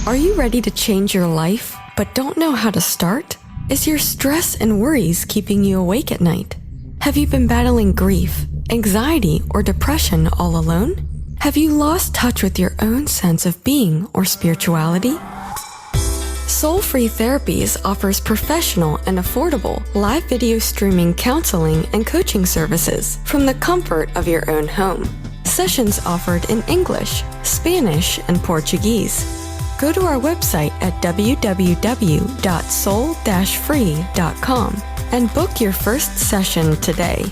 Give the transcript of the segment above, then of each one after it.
Are you ready to change your life, but don't know how to start? Is your stress and worries keeping you awake at night? Have you been battling grief, anxiety, or depression all alone? Have you lost touch with your own sense of being or spirituality? Soul Free Therapies offers professional and affordable live video streaming counseling and coaching services from the comfort of your own home. Sessions offered in English, Spanish, and Portuguese. Go to our website at www.soul-free.com and book your first session today.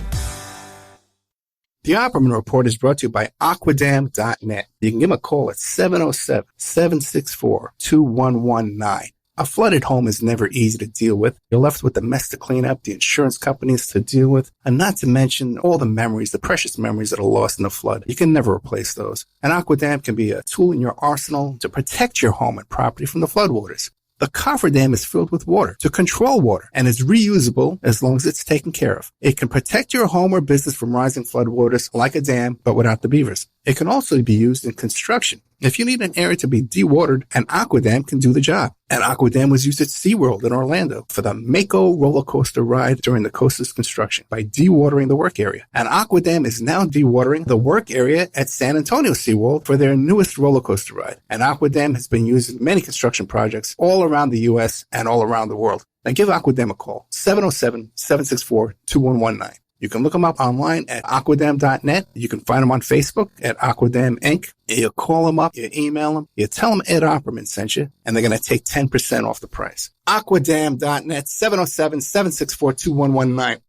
The Opperman Report is brought to you by Aquadam.net. You can give them a call at 707-764-2119. A flooded home is never easy to deal with. You're left with the mess to clean up, the insurance companies to deal with, and not to mention all the memories, the precious memories that are lost in the flood. You can never replace those. And Aquadam can be a tool in your arsenal to protect your home and property from the floodwaters. The cofferdam is filled with water to control water and is reusable as long as it's taken care of. It can protect your home or business from rising floodwaters like a dam, but without the beavers. It can also be used in construction. If you need an area to be dewatered, an Aquadam can do the job. An Aquadam was used at SeaWorld in Orlando for the Mako roller coaster ride during the coaster's construction by dewatering the work area. An Aquadam is now dewatering the work area at San Antonio SeaWorld for their newest roller coaster ride. An Aquadam has been used in many construction projects all around the U.S. and all around the world. Now give Aquadam a call, 707-764-2119. You can look them up online at aquadam.net. You can find them on Facebook at Aquadam Inc. You call them up, you email them, you tell them Ed Opperman sent you, and they're going to take 10% off the price. Aquadam.net, 707-764-2119.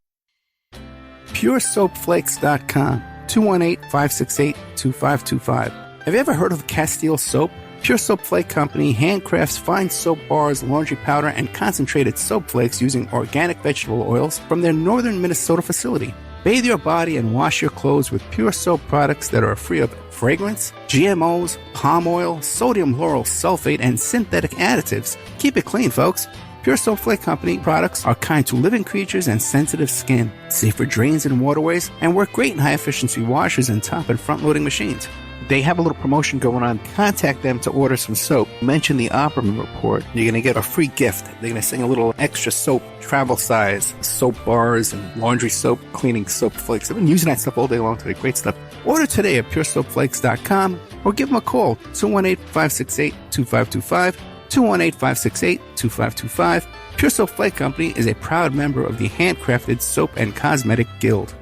PureSoapFlakes.com, 218-568-2525. Have you ever heard of Castile Soap? Pure Soap Flake Company handcrafts fine soap bars, laundry powder, and concentrated soap flakes using organic vegetable oils from their northern Minnesota facility. Bathe your body and wash your clothes with Pure Soap products that are free of fragrance, GMOs, palm oil, sodium lauryl sulfate, and synthetic additives. Keep it clean, folks. Pure Soap Flake Company products are kind to living creatures and sensitive skin, safe for drains and waterways, and work great in high-efficiency washers and top and front-loading machines. They have a little promotion going on. Contact them to order some soap. Mention the Opperman Report. You're going to get a free gift. They're going to send a little extra soap, travel size, soap bars and laundry soap, cleaning soap flakes. I've been using that stuff all day long today. Great stuff. Order today at puresoapflakes.com or give them a call, 218-568-2525, 218-568-2525. Pure Soap Flake Company is a proud member of the Handcrafted Soap and Cosmetic Guild.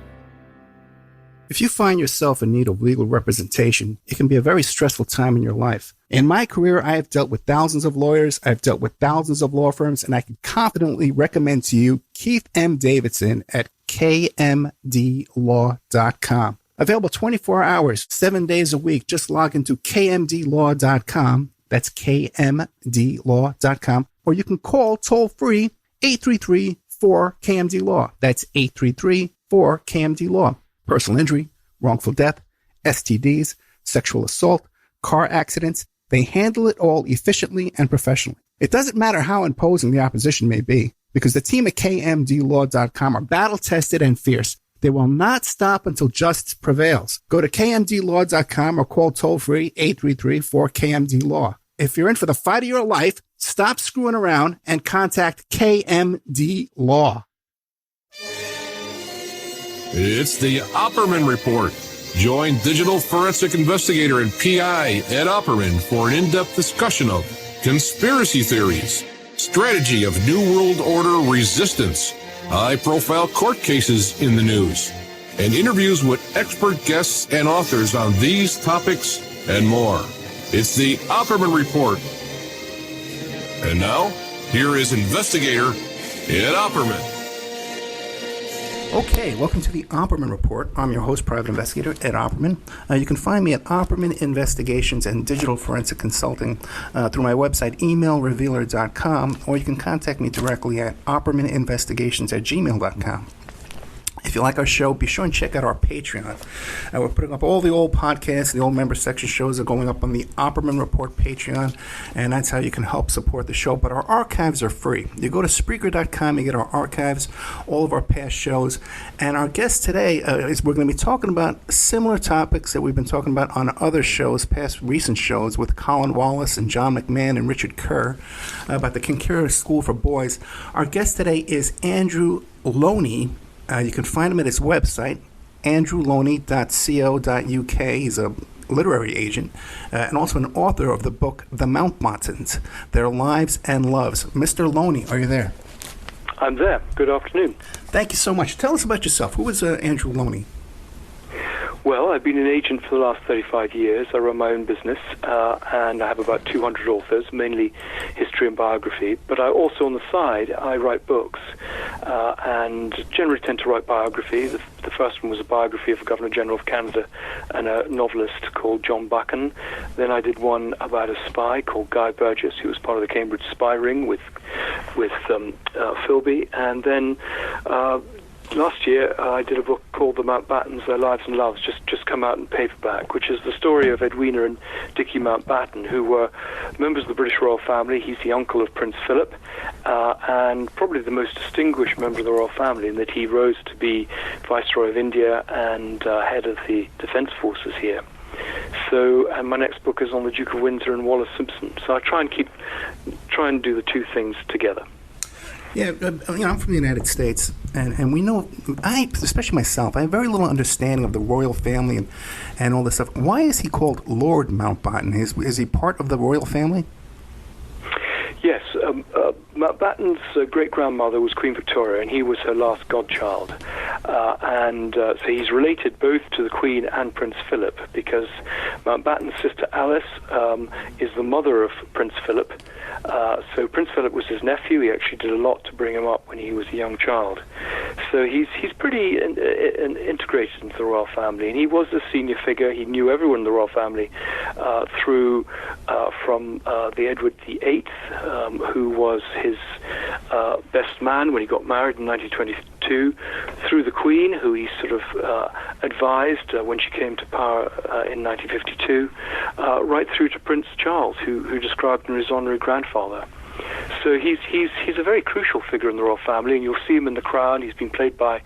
If you find yourself in need of legal representation, it can be a very stressful time in your life. In my career, I have dealt with thousands of lawyers, I've dealt with thousands of law firms, and I can confidently recommend to you Keith M. Davidson at kmdlaw.com. Available 24 hours, 7 days a week. Just log into kmdlaw.com. That's kmdlaw.com. Or you can call toll-free 833-4KMD-LAW. That's 833-4KMD-LAW. Personal injury, wrongful death, STDs, sexual assault, car accidents. They handle it all efficiently and professionally. It doesn't matter how imposing the opposition may be, because the team at kmdlaw.com are battle-tested and fierce. They will not stop until justice prevails. Go to kmdlaw.com or call toll-free 833-4KMD-LAW. If you're in for the fight of your life, stop screwing around and contact KMD Law. It's the Opperman Report. Join digital forensic investigator and PI Ed Opperman for an in-depth discussion of conspiracy theories, strategy of New World Order resistance, high-profile court cases in the news, and interviews with expert guests and authors on these topics and more. It's the Opperman Report. And now, here is investigator Ed Opperman. Okay, welcome to the Opperman Report. I'm your host, private investigator Ed Opperman. You can find me at Opperman Investigations and Digital Forensic Consulting through my website, emailrevealer.com, or you can contact me directly at oppermaninvestigations@gmail.com. If you like our show, be sure and check out our Patreon. We're putting up all the old podcasts, the old member section shows are going up on the Opperman Report Patreon, and that's how you can help support the show. But our archives are free. You go to Spreaker.com, you get our archives, all of our past shows. And our guest today is we're going to be talking about similar topics that we've been talking about on other shows, past recent shows with Colin Wallace and John McMahon and Richard Kerr about the Kinkera School for Boys. Our guest today is Andrew Lownie. You can find him at his website, andrewloney.co.uk. He's a literary agent and also an author of the book The Mountbattens, Their Lives and Loves. Mr. Lownie, are you there? I'm there. Good afternoon. Thank you so much. Tell us about yourself. Who is Andrew Lownie? Well, I've been an agent for the last 35 years. I run my own business, and I have about 200 authors, mainly history and biography. But I also, on the side, I write books, and generally tend to write biography. The first one was a biography of the Governor-General of Canada and a novelist called John Buchan. Then I did one about a spy called Guy Burgess, who was part of the Cambridge spy ring with Philby. And then last year, I did a book called The Mountbattens, Their Lives and Loves, just come out in paperback, which is the story of Edwina and Dickie Mountbatten, who were members of the British royal family. He's the uncle of Prince Philip, and probably the most distinguished member of the royal family in that he rose to be Viceroy of India and head of the defence forces here. So, and my next book is on the Duke of Windsor and Wallace Simpson. So I try and do the two things together. Yeah, I'm from the United States, and we know, especially myself, I have very little understanding of the royal family and all this stuff. Why is he called Lord Mountbatten? Is he part of the royal family? Yes, Mountbatten's great-grandmother was Queen Victoria, and he was her last godchild. So he's related both to the Queen and Prince Philip, because Mountbatten's sister Alice is the mother of Prince Philip. So Prince Philip was his nephew. He actually did a lot to bring him up when he was a young child. So he's pretty integrated into the royal family, and he was a senior figure. He knew everyone in the royal family from the Edward VIII, who was his best man when he got married in 1922, through the Queen, who he sort of advised when she came to power in 1952, right through to Prince Charles, who described him as his honorary grandfather. So he's a very crucial figure in the royal family, and you'll see him in The Crown. He's been played by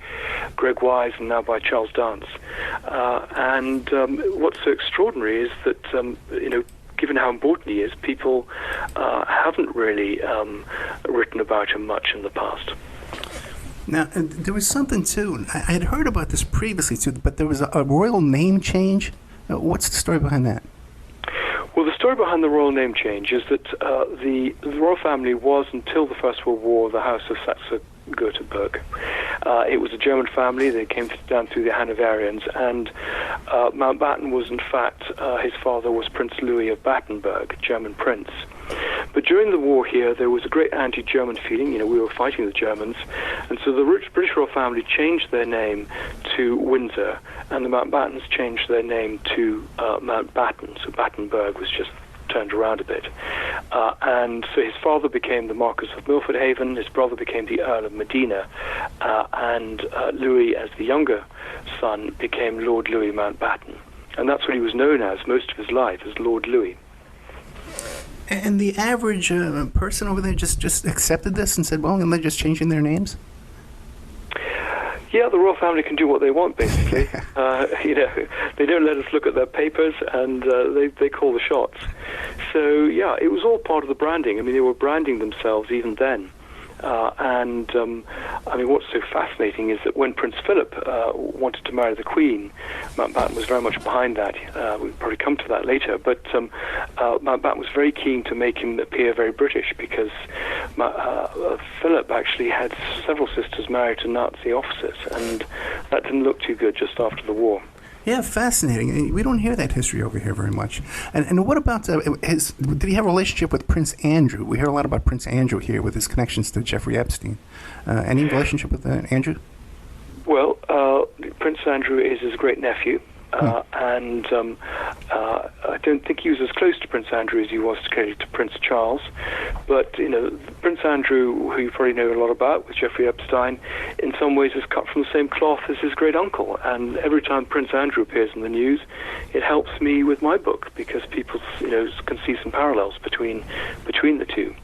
Greg Wise and now by Charles Dance. What's so extraordinary is that given how important he is, people haven't really written about him much in the past. Now, there was something, too, I had heard about this previously, too, but there was a royal name change. What's the story behind that? Well, the story behind the royal name change is that the royal family was, until the First World War, the House of Saxe-Gothenburg. It was a German family. They came down through the Hanoverians, and Mountbatten was, in fact, his father was Prince Louis of Battenberg, German prince. But during the war here, there was a great anti-German feeling. We were fighting the Germans. And so the British royal family changed their name to Windsor, and the Mountbattens changed their name to Mountbatten. So Battenberg was just turned around a bit. And so his father became the Marquis of Milford Haven, his brother became the Earl of Medina, and Louis, as the younger son, became Lord Louis Mountbatten. And that's what he was known as most of his life, as Lord Louis. And the average person over there just accepted this and said, well, and they're just changing their names? Yeah, the royal family can do what they want, basically. They don't let us look at their papers, and they call the shots. So, yeah, it was all part of the branding. I mean, they were branding themselves even then. What's so fascinating is that when Prince Philip wanted to marry the Queen, Mountbatten was very much behind that. We'll probably come to that later, but Mountbatten was very keen to make him appear very British, because Philip actually had several sisters married to Nazi officers, and that didn't look too good just after the war. Yeah, fascinating. We don't hear that history over here very much. And what about did he have a relationship with Prince Andrew? We hear a lot about Prince Andrew here with his connections to Jeffrey Epstein. Any relationship with Andrew? Well, Prince Andrew is his great nephew, and I don't think he was as close to Prince Andrew as he was clearly to Prince Charles. But, Prince Andrew, who you probably know a lot about, with Jeffrey Epstein, in some ways is cut from the same cloth as his great uncle. And every time Prince Andrew appears in the news, it helps me with my book, because people, can see some parallels between the two,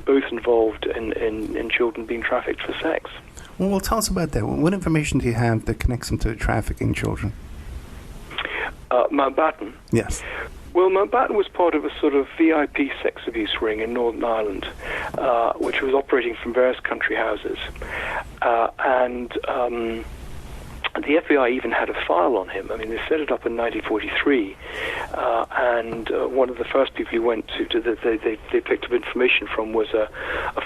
both involved in children being trafficked for sex. Well, tell us about that. What information do you have that connects him to trafficking children? Mountbatten? Yes. Well, Mountbatten was part of a sort of VIP sex abuse ring in Northern Ireland, which was operating from various country houses. The FBI even had a file on him. I mean, they set it up in 1943, and one of the first people he went to they picked up information from was a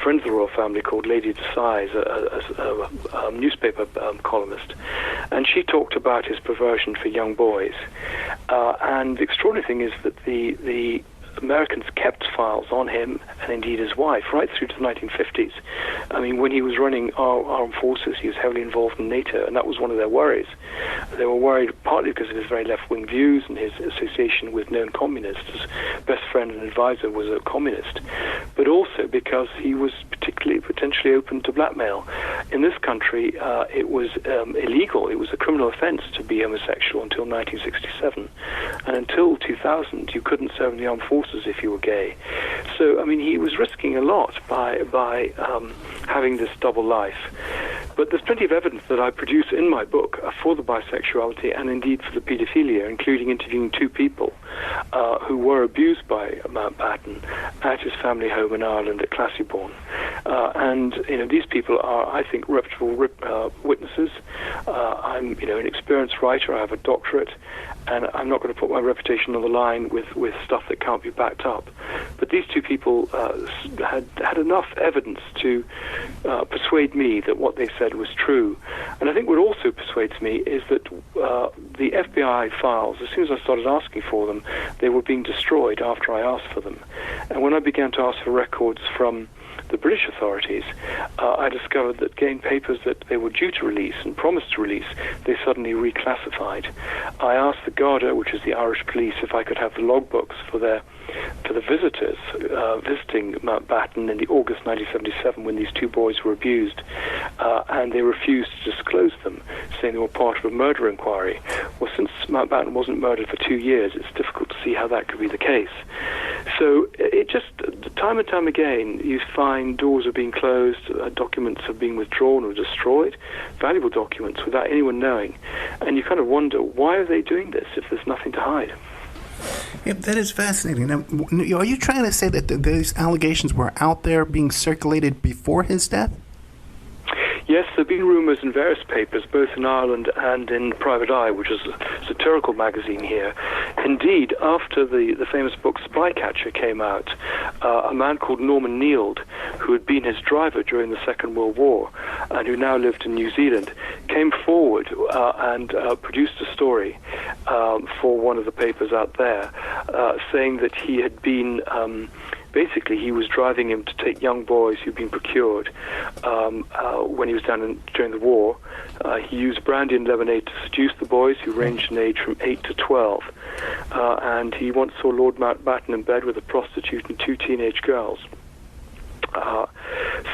friend of the royal family called Lady Desaies, a newspaper columnist, and she talked about his perversion for young boys. And the extraordinary thing is that the Americans kept files on him, and indeed his wife, right through to the 1950s. I mean, when he was running our armed forces, he was heavily involved in NATO, and that was one of their worries. They were worried partly because of his very left-wing views and his association with known communists. His best friend and advisor was a communist, but also because he was potentially open to blackmail. In this country, it was illegal. It was a criminal offense to be homosexual until 1967, and until 2000, you couldn't serve in the armed forces if you were gay. So, I mean, he was risking a lot by having this double life. But there's plenty of evidence that I produce in my book for the bisexuality and indeed for the paedophilia, including interviewing two people who were abused by Mountbatten at his family home in Ireland at Classieborn. And these people are, I think, reputable witnesses. I'm an experienced writer. I have a doctorate, and I'm not going to put my reputation on the line with stuff that can't be backed up. But these two people had enough evidence to persuade me that what they said was true. And I think what also persuades me is that the FBI files, as soon as I started asking for them, they were being destroyed after I asked for them. And when I began to ask for records from the British authorities, I discovered that game papers that they were due to release and promised to release, they suddenly reclassified. I asked the Garda, which is the Irish police, if I could have the logbooks for the visitors visiting Mountbatten in the August 1977 when these two boys were abused, and they refused to disclose them, saying they were part of a murder inquiry. Well, since Mountbatten wasn't murdered for 2 years, it's difficult to see how that could be the case. So it just, time and time again, you find doors are being closed, documents are being withdrawn or destroyed, valuable documents without anyone knowing. And you kind of wonder, why are they doing this if there's nothing to hide? Yeah, that is fascinating. Now, are you trying to say that these allegations were out there being circulated before his death? Yes, there have been rumours in various papers, both in Ireland and in Private Eye, which is a satirical magazine here. Indeed, after the famous book Spycatcher came out, a man called Norman Neild, who had been his driver during the Second World War and who now lived in New Zealand, came forward and produced a story for one of the papers out there, saying that he had been... Basically, he was driving him to take young boys who'd been procured when he was down during the war. He used brandy and lemonade to seduce the boys, who ranged in age from 8 to 12. And he once saw Lord Mountbatten in bed with a prostitute and 2 teenage girls.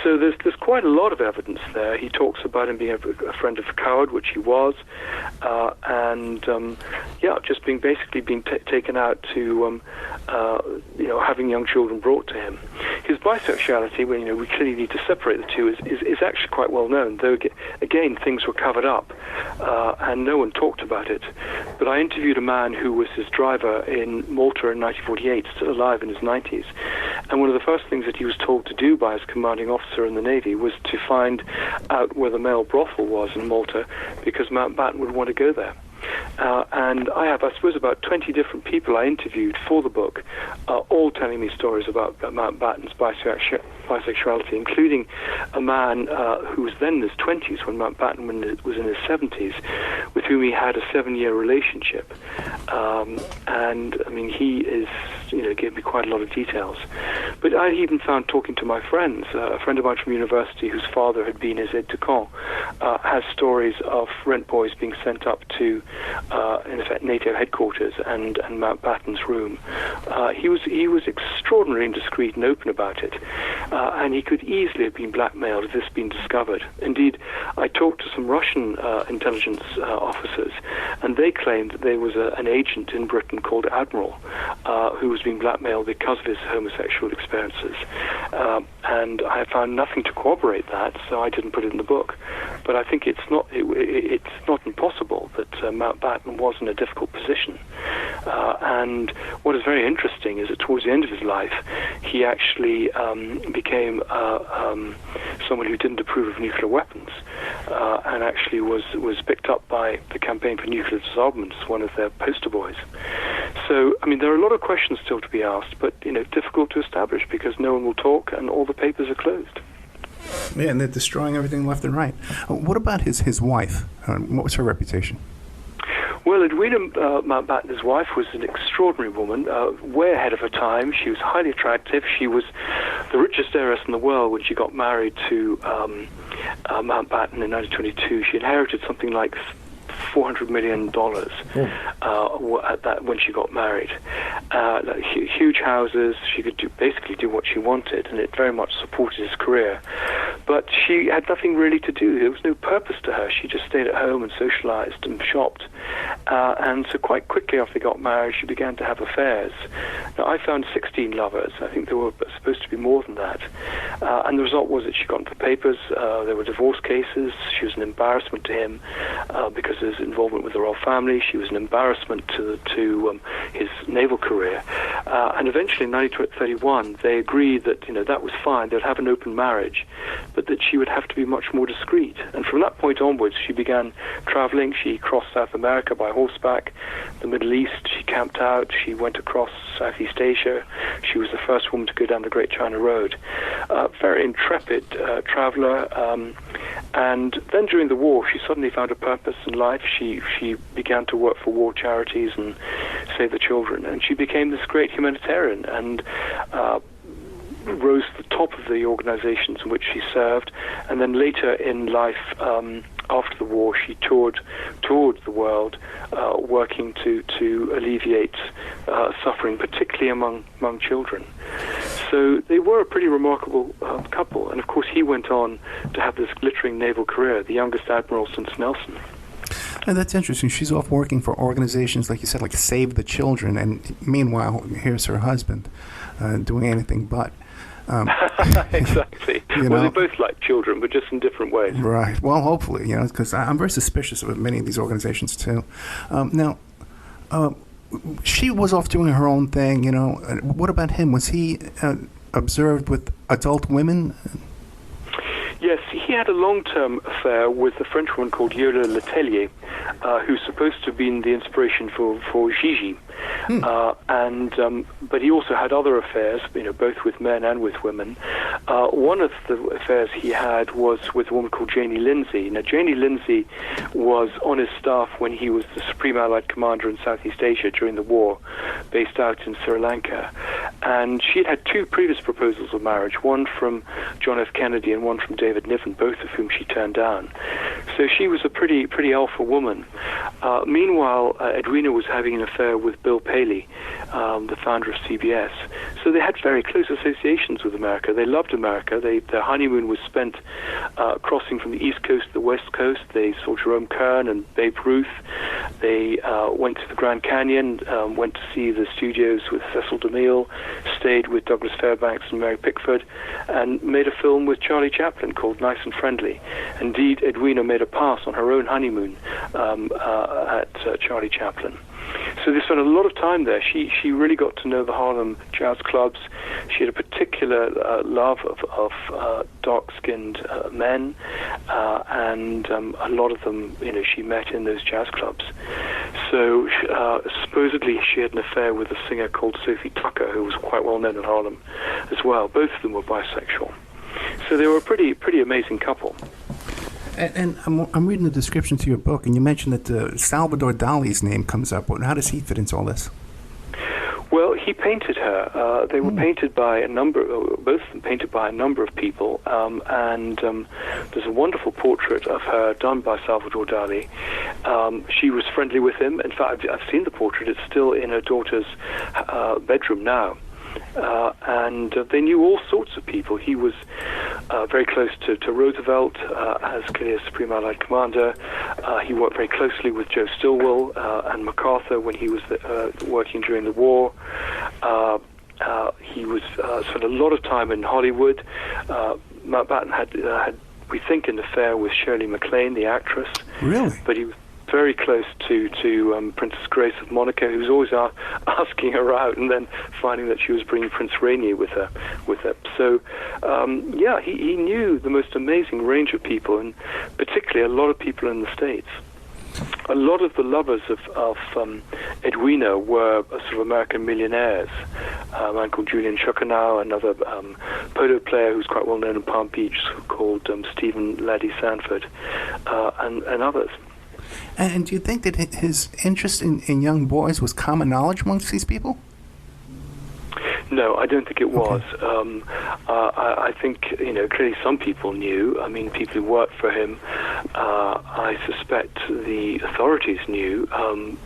So there's quite a lot of evidence there. He talks about him being a friend of Coward, which he was, just being taken out to having young children brought to him. His bisexuality, we clearly need to separate the two, is actually quite well known. Though again, things were covered up, and no one talked about it. But I interviewed a man who was his driver in Malta in 1948, still alive in his 90s, and one of the first things that he was told to do by his commanding officer in the Navy was to find out where the male brothel was in Malta, because Mountbatten would want to go there. And I have, I suppose, about 20 different people I interviewed for the book, all telling me stories about Mountbatten's bisexuality, including a man who was then in his 20s when Mountbatten was in his 70s, with whom he had a 7-year relationship. And, I mean, he is gave me quite a lot of details. But I even found, talking to my friends, a friend of mine from university whose father had been his aide-de-camp, has stories of rent boys being sent up to, in effect, NATO headquarters and Mountbatten's room. He was extraordinarily indiscreet and open about it, and he could easily have been blackmailed if this had been discovered. Indeed, I talked to some Russian intelligence officers, and they claimed that there was an agent in Britain called Admiral who was being blackmailed because of his homosexual experiences. And I found nothing to corroborate that, so I didn't put it in the book. But I think it's not impossible that Mountbatten was in a difficult position. And what is very interesting is that towards the end of his life, he actually became someone who didn't approve of nuclear weapons, and actually was picked up by the Campaign for Nuclear Disarmament as one of their poster boys. So, I mean, there are a lot of questions still to be asked, but difficult to establish because no one will talk and all the papers are closed. Yeah, and they're destroying everything left and right. What about his wife? What was her reputation? Well, Edwina Mountbatten, his wife, was an extraordinary woman, way ahead of her time. She was highly attractive. She was the richest heiress in the world when she got married to Mountbatten in 1922. She inherited something like $400 million at that when she got married. Huge houses. She could basically do what she wanted, and it very much supported his career. But she had nothing really to do. There was no purpose to her. She just stayed at home and socialized and shopped. And so quite quickly after they got married, she began to have affairs. Now, I found 16 lovers. I think there were supposed to be more than that. And the result was that she got into the papers. There were divorce cases. She was an embarrassment to him because of his involvement with the royal family. She was an embarrassment to his naval career. And eventually in 1931, they agreed that that was fine. They'd have an open marriage, but that she would have to be much more discreet. And from that point onwards, she began traveling. She crossed South America by horseback, the Middle East. She camped out. She went across Southeast Asia. She was the first woman to go down the Great China Road. Very intrepid traveler. And then during the war, she suddenly found a purpose in life. She began to work for war charities and save the children. And she became this great humanitarian and rose to the top of the organizations in which she served. And then later in life, after the war, she toured the world, working to alleviate suffering, particularly among children. So they were a pretty remarkable couple. And of course, he went on to have this glittering naval career, the youngest admiral since Nelson. And that's interesting. She's off working for organizations, like you said, like Save the Children, and meanwhile, here's her husband doing anything but. Exactly. Well, they both like children, but just in different ways. Right. Well, hopefully, because I'm very suspicious of many of these organizations too. Now, she was off doing her own thing. What about him? Was he observed with adult women? Yes, he had a long-term affair with a French woman called Yola Letellier, who's supposed to have been the inspiration for Gigi. But he also had other affairs, both with men and with women. One of the affairs he had was with a woman called Janie Lindsay. Now, Janie Lindsay was on his staff when he was the Supreme Allied Commander in Southeast Asia during the war, based out in Sri Lanka. And she had two previous proposals of marriage, one from John F. Kennedy and one from David Niven, both of whom she turned down. So she was a pretty alpha woman. Meanwhile, Edwina was having an affair with Bill Paley, the founder of CBS. So they had very close associations with America. They loved America. Their honeymoon was spent crossing from the East Coast to the West Coast. They saw Jerome Kern and Babe Ruth. They went to the Grand Canyon, went to see the studios with Cecil DeMille, stayed with Douglas Fairbanks and Mary Pickford, and made a film with Charlie Chaplin called Nice and Friendly. Indeed, Edwina made a pass on her own honeymoon at Charlie Chaplin. So they spent a lot of time there. She really got to know the Harlem jazz clubs. She had a particular love of dark-skinned men, and a lot of them, she met in those jazz clubs. So supposedly she had an affair with a singer called Sophie Tucker, who was quite well known in Harlem as well. Both of them were bisexual. So they were a pretty amazing couple. And I'm reading the description to your book, and you mentioned that Salvador Dali's name comes up. How does he fit into all this? Well, he painted her. They were painted by both of them painted by a number of people, and there's a wonderful portrait of her done by Salvador Dali. She was friendly with him. In fact, I've seen the portrait. It's still in her daughter's bedroom now. And they knew all sorts of people. He was very close to Roosevelt as clearly as Supreme Allied Commander. He worked very closely with Joe Stilwell and MacArthur when he was working during the war. He was spent a lot of time in Hollywood. Mountbatten had, we think, an affair with Shirley MacLaine, the actress. Really? But he was very close to Princess Grace of Monaco, who was always asking her out, and then finding that she was bringing Prince Rainier with her. So, he knew the most amazing range of people, and particularly a lot of people in the States. A lot of the lovers of Edwina were sort of American millionaires. A man called Julian Chuckanau, another polo player who's quite well known in Palm Beach, called Stephen Laddie Sanford, and others. And do you think that his interest in young boys was common knowledge amongst these people? No, I don't think it was. Okay. I think, clearly some people knew. I mean, people who worked for him, I suspect the authorities knew, and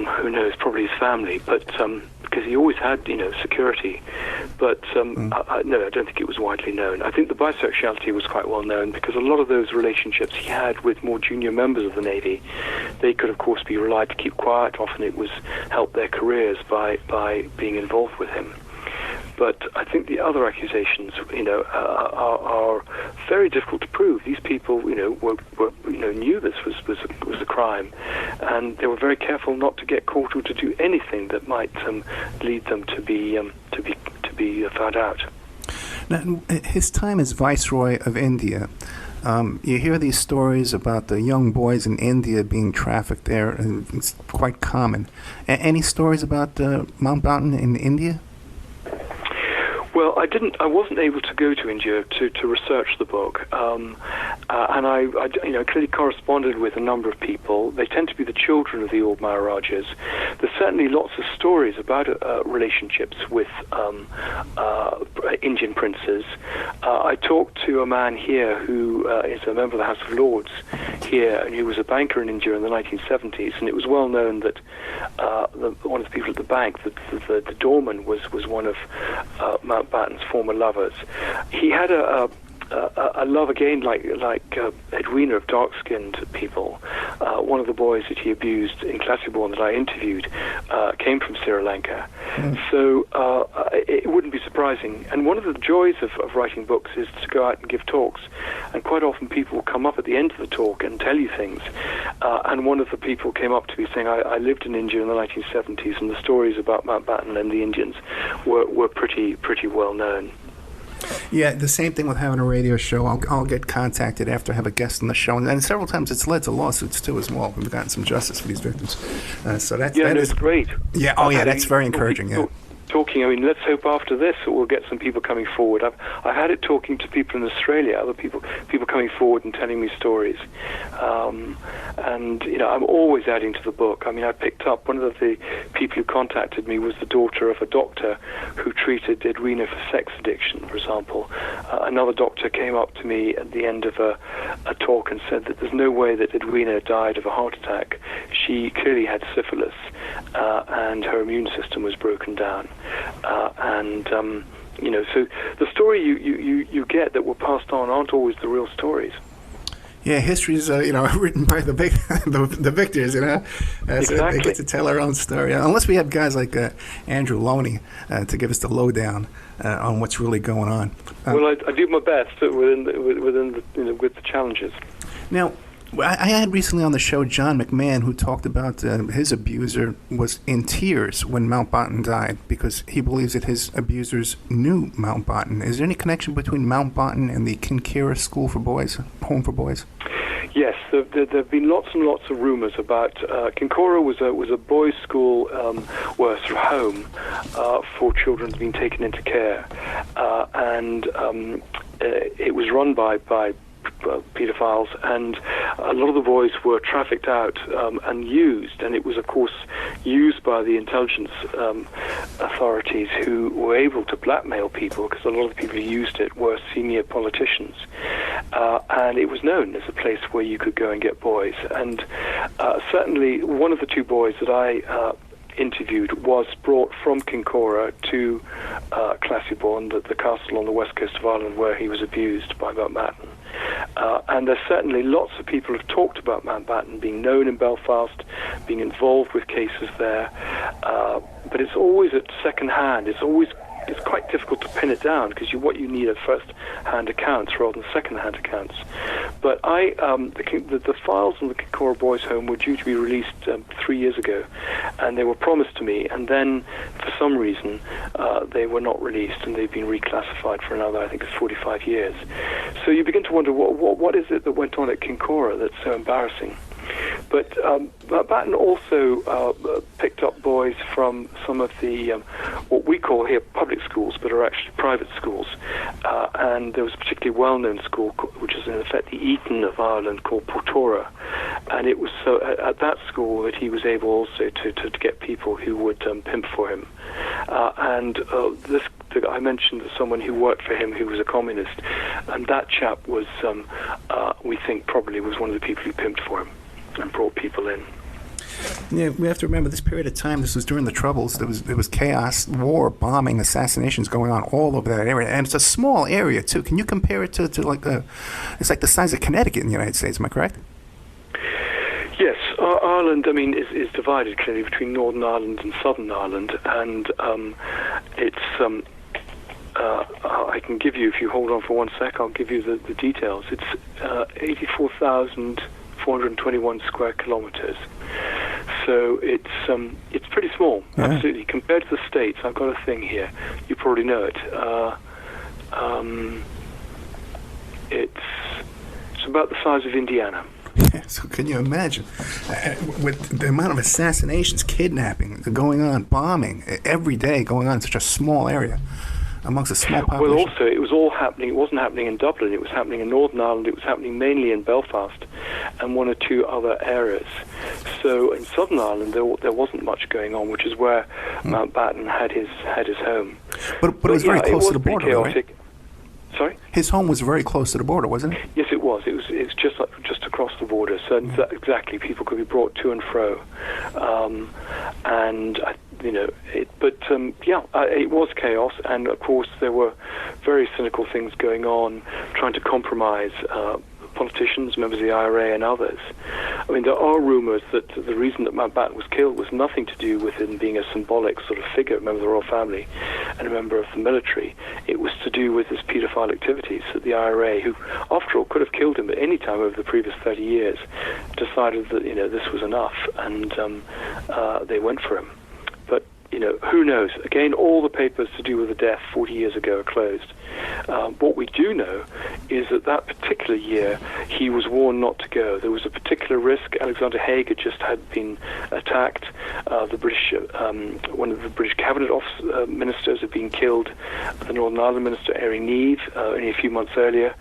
who knows, probably his family, but because he always had, security. But no, I don't think it was widely known. I think the bisexuality was quite well known because a lot of those relationships he had with more junior members of the Navy, they could, of course, be relied to keep quiet. Often it was help their careers by being involved with him. But I think the other accusations, are very difficult to prove. These people, knew this was a crime, and they were very careful not to get caught or to do anything that might lead them to be found out. Now, his time as Viceroy of India, you hear these stories about the young boys in India being trafficked there, and it's quite common. Any stories about Mountbatten in India? Well, I wasn't able to go to India to research the book, and I clearly corresponded with a number of people. They tend to be the children of the old Maharajas. There's certainly lots of stories about relationships with Indian princes. I talked to a man here who is a member of the House of Lords here, and he was a banker in India in the 1970s, and it was well known that one of the people at the bank, the doorman, was one of Mountbatten's former lovers. He had a love again, like Edwina, of dark-skinned people. One of the boys that he abused in Classiborn that I interviewed came from Sri Lanka. So it wouldn't be surprising. And one of the joys of writing books is to go out and give talks. And quite often people will come up at the end of the talk and tell you things. And one of the people came up to me saying, I lived in India in the 1970s, and the stories about Mountbatten and the Indians were pretty well known. Yeah, the same thing with having a radio show. I'll get contacted after I have a guest on the show, and several times it's led to lawsuits too as well. We've gotten some justice for these victims, so that is great. Yeah, that's very encouraging. Yeah. Talking, let's hope after this that we'll get some people coming forward. I've had it talking to people in Australia, other people coming forward and telling me stories. And I'm always adding to the book. I picked up one of the people who contacted me was the daughter of a doctor who treated Edwina for sex addiction, for example. Another doctor came up to me at the end of a talk and said that there's no way that Edwina died of a heart attack. She clearly had syphilis, and her immune system was broken down. So the story you get that were passed on aren't always the real stories. Yeah, history's written by the victors, so Exactly. they get to tell their own story. Unless we have guys like Andrew Lownie to give us the lowdown on what's really going on. Well, I do my best with the challenges. Now, I had recently on the show John McMahon, who talked about his abuser was in tears when Mountbatten died because he believes that his abusers knew Mountbatten. Is there any connection between Mountbatten and the Kinkera School for Boys, Home for Boys? Yes, there have been lots and lots of rumors about Kinkora was a boys' school, sort of home for children being taken into care, and it was run by paedophiles, and a lot of the boys were trafficked out and used, and it was, of course, used by the intelligence authorities, who were able to blackmail people, because a lot of the people who used it were senior politicians, and it was known as a place where you could go and get boys. And certainly one of the two boys that I interviewed was brought from Kincora to Classiebawn, the castle on the west coast of Ireland, where he was abused by Mountbatten. And there's certainly lots of people who've talked about Mountbatten being known in Belfast, being involved with cases there, but it's always at second hand. It's quite difficult to pin it down, because what you need are first-hand accounts rather than second-hand accounts. But the files on the Kincora Boys' Home were due to be released 3 years ago, and they were promised to me, and then for some reason they were not released, and they've been reclassified for another, I think it's 45 years. So you begin to wonder, what is it that went on at Kincora that's so embarrassing? But Mountbatten also picked up boys from some of the what we call here public schools, but are actually private schools. And there was a particularly well-known school, which is in effect the Eton of Ireland, called Portrayal. And it was so at that school that he was able also to get people who would pimp for him. I mentioned someone who worked for him who was a communist, and that chap was, we think, probably was one of the people who pimped for him and brought people in. Yeah, we have to remember this period of time. This was during the Troubles. There was chaos, war, bombing, assassinations going on all over that area, and it's a small area too. Can you compare it to it's like the size of Connecticut in the United States? Am I correct? Yes, Ireland, I mean, is divided clearly between Northern Ireland and Southern Ireland, and it's. I can give you, if you hold on for 1 sec, I'll give you the details. It's 84,421 square kilometers. So it's pretty small, absolutely. Compared to the States, I've got a thing here. You probably know it. It's about the size of Indiana. So can you imagine, with the amount of assassinations, kidnapping going on, bombing every day going on in such a small area? Amongst a small population. Well, also, it was all happening. It wasn't happening in Dublin. It was happening in Northern Ireland. It was happening mainly in Belfast and one or two other areas. So in Southern Ireland, there wasn't much going on, which is where Mountbatten had his home. But it was very close to the border, though, right? Sorry? His home was very close to the border, wasn't it? Yes, it was. It was just across the border. So exactly, people could be brought to and fro, it was chaos, and of course there were very cynical things going on, trying to compromise politicians, members of the IRA, and others. I mean, there are rumors that the reason that Mountbatten was killed was nothing to do with him being a symbolic sort of figure, a member of the royal family and a member of the military. It was to do with his paedophile activities that the IRA, who, after all, could have killed him at any time over the previous 30 years, decided that, this was enough, and they went for him. But, who knows? Again, all the papers to do with the death 40 years ago are closed. What we do know is that particular year he was warned not to go. There was a particular risk. Alexander Haig had been attacked. The British, one of the British cabinet office ministers had been killed. The Northern Ireland minister, Erin Neave, only a few months earlier,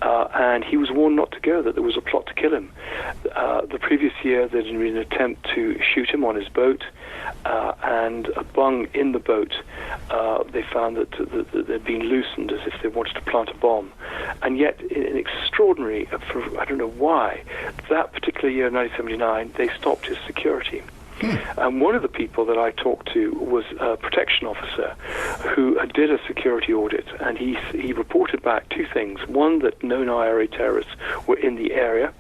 and he was warned not to go. That there was a plot to kill him. The previous year there had been an attempt to shoot him on his boat, and a bung in the boat. They found that they'd been loosened as if they wanted to plant a bomb. And yet, in an extraordinary, I don't know why, that particular year, 1979, they stopped his security. And one of the people that I talked to was a protection officer who did a security audit, and he reported back two things. One, that known IRA terrorists were in the area,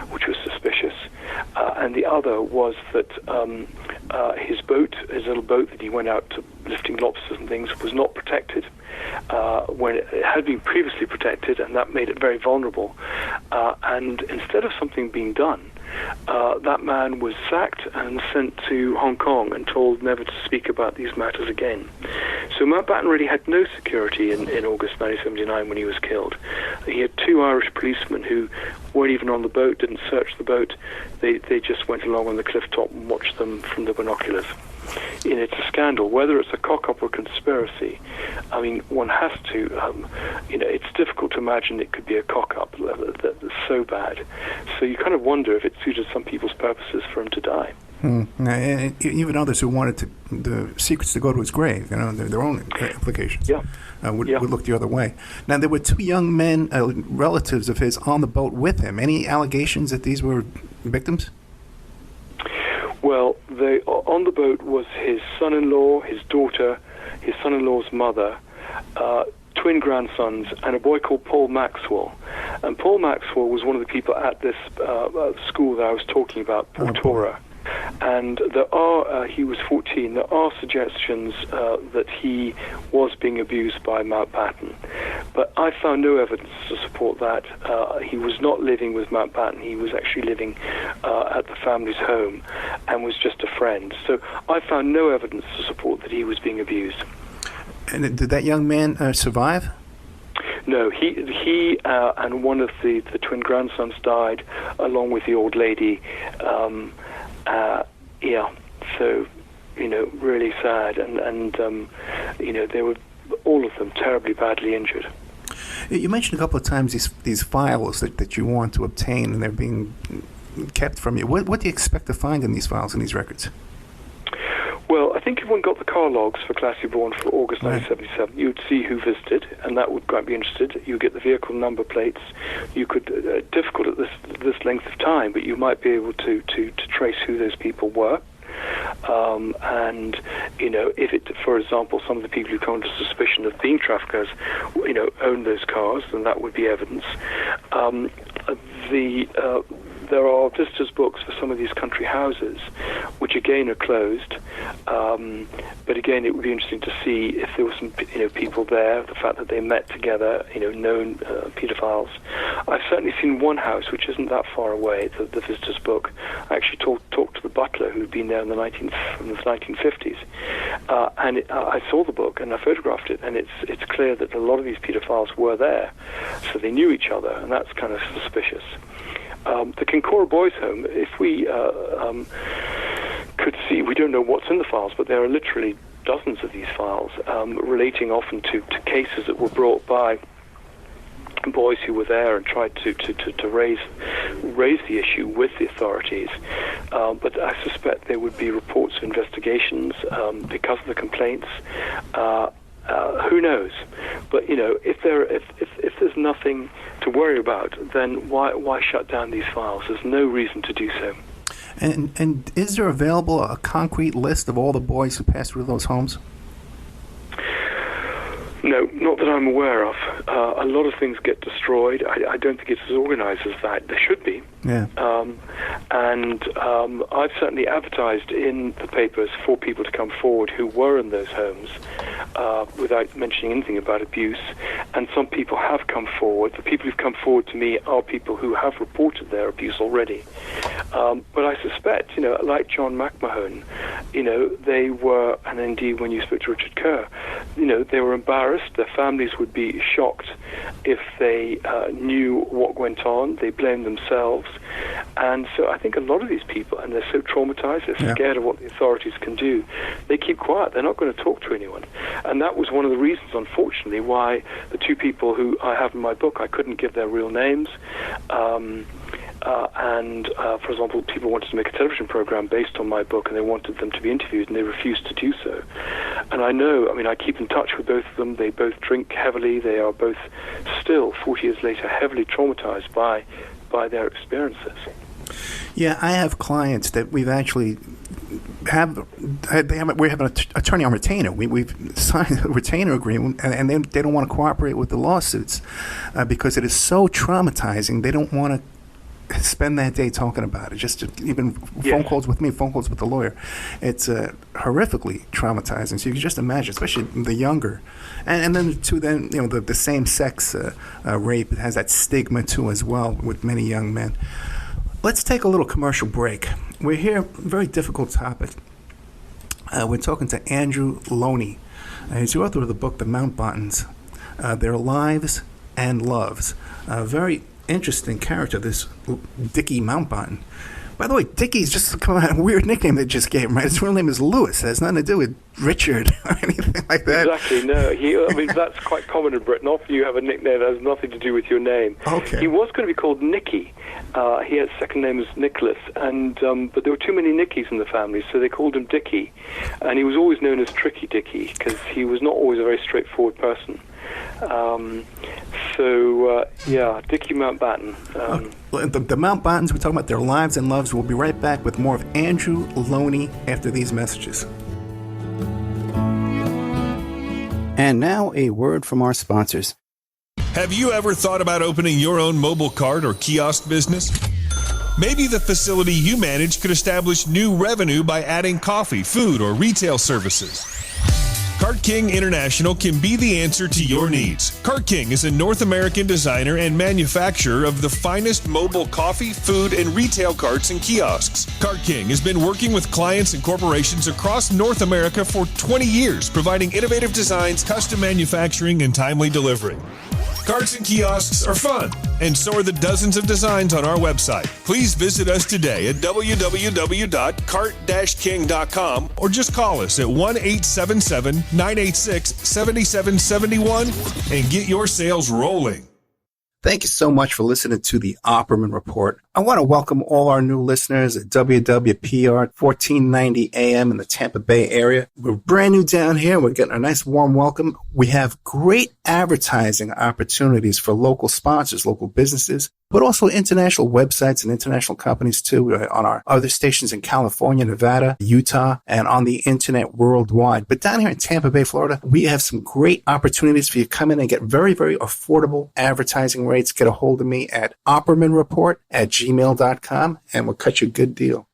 which was suspicious, and the other was that his little boat that he went out to lifting lobsters and things, was not protected when it had been previously protected, and that made it very vulnerable. And instead of something being done, that man was sacked and sent to Hong Kong and told never to speak about these matters again. So Mountbatten really had no security in August 1979 when he was killed. He had two Irish policemen who weren't even on the boat, didn't search the boat. They just went along on the cliff top and watched them from the binoculars. it's a scandal. Whether it's a cock-up or conspiracy, I mean, one has to, it's difficult to imagine it could be a cock-up that's so bad. So you kind of wonder if it suited some people's purposes for him to die. And even others who wanted the secrets to go to his grave, their own implications, would look the other way. Now, there were two young men, relatives of his, on the boat with him. Any allegations that these were victims? Well, on the boat was his son-in-law, his daughter, his son-in-law's mother, twin grandsons, and a boy called Paul Maxwell. And Paul Maxwell was one of the people at this school that I was talking about, Portora. And he was 14, there are suggestions that he was being abused by Mountbatten. But I found no evidence to support that. He was not living with Mountbatten, he was actually living at the family's home and was just a friend. So I found no evidence to support that he was being abused. And did that young man survive? No, he and one of the twin grandsons died, along with the old lady. So, really sad, and they were, all of them, terribly badly injured. You mentioned a couple of times these files that you want to obtain, and they're being kept from you. What do you expect to find in these files and these records? Well, I think if one got the car logs for Class You Born for August 1977, you'd see who visited, and that would quite be interested. You get the vehicle number plates. You could, difficult at this length of time, but you might be able to trace who those people were. And, if it, for example, some of the people who come under suspicion of being traffickers, own those cars, then that would be evidence. There are visitors' books for some of these country houses, which again are closed. But again, it would be interesting to see if there were some, people there. The fact that they met together, known paedophiles. I've certainly seen one house which isn't that far away. The visitors' book. I actually talked to the butler who'd been there in the 1950s, and I saw the book and I photographed it, and it's clear that a lot of these paedophiles were there, so they knew each other, and that's kind of suspicious. The Kincora Boys' Home, if we could see, we don't know what's in the files, but there are literally dozens of these files relating often to cases that were brought by boys who were there and tried to raise the issue with the authorities. But I suspect there would be reports of investigations because of the complaints. Who knows? But if there's nothing to worry about, then why shut down these files? There's no reason to do so. And is there available a concrete list of all the boys who passed through those homes? No, not that I'm aware of. A lot of things get destroyed. I don't think it's as organized as that. There should be. Yeah. And I've certainly advertised in the papers for people to come forward who were in those homes without mentioning anything about abuse. And some people have come forward. The people who've come forward to me are people who have reported their abuse already. But I suspect, like John McMahon, they were, and indeed when you spoke to Richard Kerr, they were embarrassed. Their families would be shocked if they knew what went on. They blamed themselves. And so I think a lot of these people, and they're so traumatized, they're scared of what the authorities can do, they keep quiet. They're not going to talk to anyone. And that was one of the reasons, unfortunately, why the two people who I have in my book, I couldn't give their real names. For example, people wanted to make a television program based on my book, and they wanted them to be interviewed, and they refused to do so. And I keep in touch with both of them. They both drink heavily. They are both still, 40 years later, heavily traumatized by their experiences. Yeah, I have clients that we've actually we have an attorney on retainer. We've signed a retainer agreement, and they don't want to cooperate with the lawsuits because it is so traumatizing. They don't want to spend that day talking about it. Just even phone calls with me, phone calls with the lawyer. It's horrifically traumatizing. So you can just imagine, especially the younger, and then the same sex rape has that stigma too as well with many young men. Let's take a little commercial break. We're here, very difficult topic. We're talking to Andrew Lownie. He's the author of the book, The Mountbattens, Their Lives and Loves. Very interesting character, this Dickie Mountbatten. By the way, Dickie's just a weird nickname they just gave him, right? His real name is Lewis. It has nothing to do with Richard or anything like that. Exactly, no. That's quite common in Britain. Often you have a nickname that has nothing to do with your name. Okay. He was going to be called Nicky. His second name was Nicholas, but there were too many Nickies in the family, so they called him Dickie. And he was always known as Tricky Dickie, because he was not always a very straightforward person. Dickie Mountbatten. The Mountbattens, we're talking about their lives and loves. We'll be right back with more of Andrew Lownie after these messages. And now a word from our sponsors. Have you ever thought about opening your own mobile cart or kiosk business? Maybe the facility you manage could establish new revenue by adding coffee, food, or retail services. Cart King International can be the answer to your needs. Cart King is a North American designer and manufacturer of the finest mobile coffee, food, and retail carts and kiosks. Cart King has been working with clients and corporations across North America for 20 years, providing innovative designs, custom manufacturing, and timely delivery. Carts and kiosks are fun, and so are the dozens of designs on our website. Please visit us today at www.cart-king.com or just call us at 1-877-986-7771 and get your sales rolling. Thank you so much for listening to the Opperman Report. I want to welcome all our new listeners at WWPR 1490 AM in the Tampa Bay area. We're brand new down here. We're getting a nice warm welcome. We have great advertising opportunities for local sponsors, local businesses, but also international websites and international companies too on our other stations in California, Nevada, Utah, and on the internet worldwide. But down here in Tampa Bay, Florida, we have some great opportunities for you to come in and get very, very affordable advertising rates. Get a hold of me at oppermanreport@gmail.com and we'll cut you a good deal.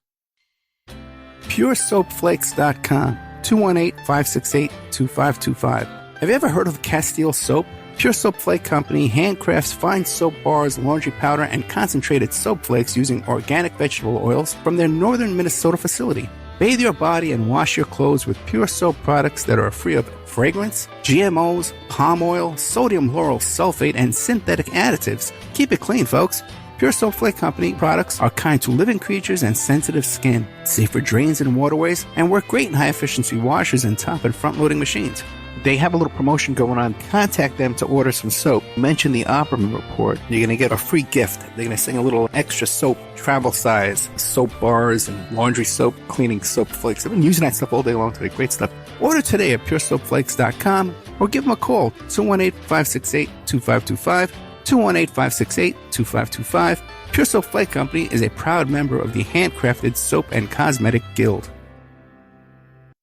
PureSoapFlakes.com, 218-568-2525. Have you ever heard of Castile Soap? Pure Soap Flake Company handcrafts fine soap bars, laundry powder, and concentrated soap flakes using organic vegetable oils from their northern Minnesota facility. Bathe your body and wash your clothes with pure soap products that are free of fragrance, GMOs, palm oil, sodium lauryl sulfate, and synthetic additives. Keep it clean, folks. Pure Soap Flake Company products are kind to living creatures and sensitive skin, safe for drains and waterways, and work great in high-efficiency washers and top and front-loading machines. They have a little promotion going on. Contact them to order some soap. Mention the Opperman Report. You're going to get a free gift. They're going to send a little extra soap, travel size, soap bars and laundry soap, cleaning soap flakes. I've been using that stuff all day long today. Great stuff. Order today at puresoapflakes.com or give them a call, 218-568-2525, 218-568-2525. Pure Soap Flake Company is a proud member of the Handcrafted Soap and Cosmetic Guild.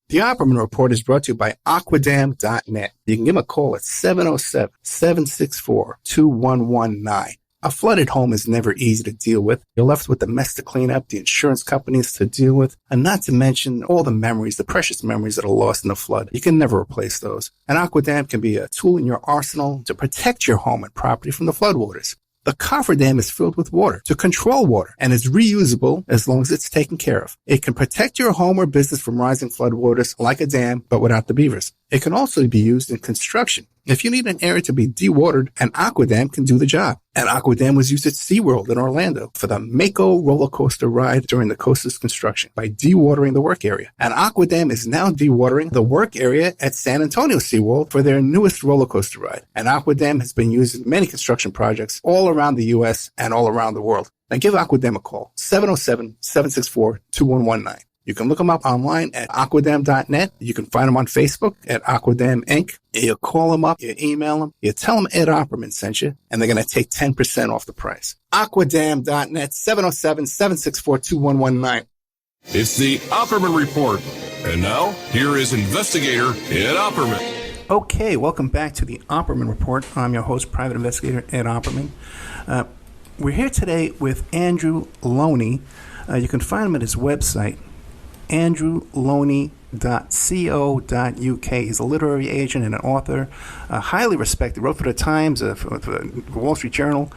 The Opperman Report is brought to you by Aquadam.net. You can give them a call at 707-764-2119. A flooded home is never easy to deal with. You're left with the mess to clean up, the insurance companies to deal with, and not to mention all the memories, the precious memories that are lost in the flood. You can never replace those. And Aquadam can be a tool in your arsenal to protect your home and property from the floodwaters. The cofferdam is filled with water to control water and is reusable as long as it's taken care of. It can protect your home or business from rising floodwaters like a dam, but without the beavers. It can also be used in construction. If you need an area to be dewatered, an Aquadam can do the job. An Aquadam was used at SeaWorld in Orlando for the Mako roller coaster ride during the coaster's construction by dewatering the work area. An Aquadam is now dewatering the work area at San Antonio SeaWorld for their newest roller coaster ride. An Aquadam has been used in many construction projects all around the U.S. and all around the world. Now give Aquadam a call, 707-764-2119. You can look them up online at aquadam.net. You can find them on Facebook at Aquadam Inc. You call them up, you email them, you tell them Ed Opperman sent you, and they're going to take 10% off the price. Aquadam.net, 707-764-2119. It's the Opperman Report. And now, here is investigator Ed Opperman. Okay, welcome back to the Opperman Report. I'm your host, private investigator Ed Opperman. We're here today with Andrew Lownie. You can find him at his website, andrewloney.co.uk. He's a literary agent and an author, highly respected, wrote for the Times, for the Wall Street Journal,